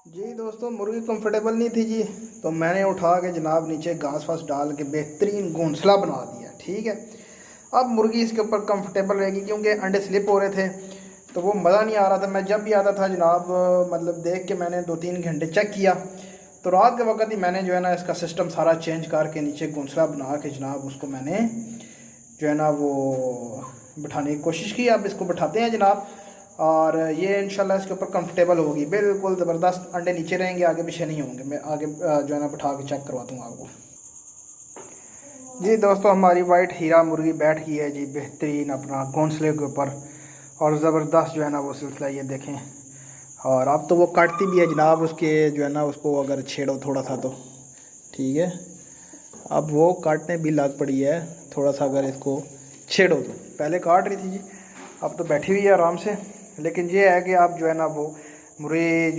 जी दोस्तों, मुर्गी कंफर्टेबल नहीं थी जी, तो मैंने उठा के जनाब नीचे घास वास डाल के बेहतरीन घोंसला बना दिया। ठीक है, अब मुर्गी इसके ऊपर कंफर्टेबल रहेगी क्योंकि अंडे स्लिप हो रहे थे तो वो मज़ा नहीं आ रहा था। मैं जब भी आता था जनाब, मतलब देख के मैंने 2-3 घंटे चेक किया तो रात के वक्त ही मैंने जो है ना इसका सिस्टम सारा चेंज करके नीचे घोंसला बना के जनाब उसको मैंने जो है ना वो बिठाने की कोशिश की। अब इसको बिठाते हैं जनाब और ये इंशाल्लाह इसके ऊपर कंफर्टेबल होगी, बिल्कुल ज़बरदस्त। अंडे नीचे रहेंगे, आगे पीछे नहीं होंगे। मैं आगे जो है ना बिठा के चेक करवा दूँगा आपको। जी दोस्तों, हमारी वाइट हीरा मुर्गी बैठ गई है जी बेहतरीन अपना घोंसले के ऊपर, और ज़बरदस्त जो है ना वो सिलसिला ये देखें। और अब तो वो काटती भी है जनाब, उसके जो है ना उसको अगर छेड़ो थोड़ा सा तो ठीक है। अब वो काटने भी लग पड़ी है थोड़ा सा, अगर इसको छेड़ो तो। पहले काट रही थी जी, अब तो बैठी हुई है आराम से। लेकिन ये है कि आप जो है ना वो मुर्गी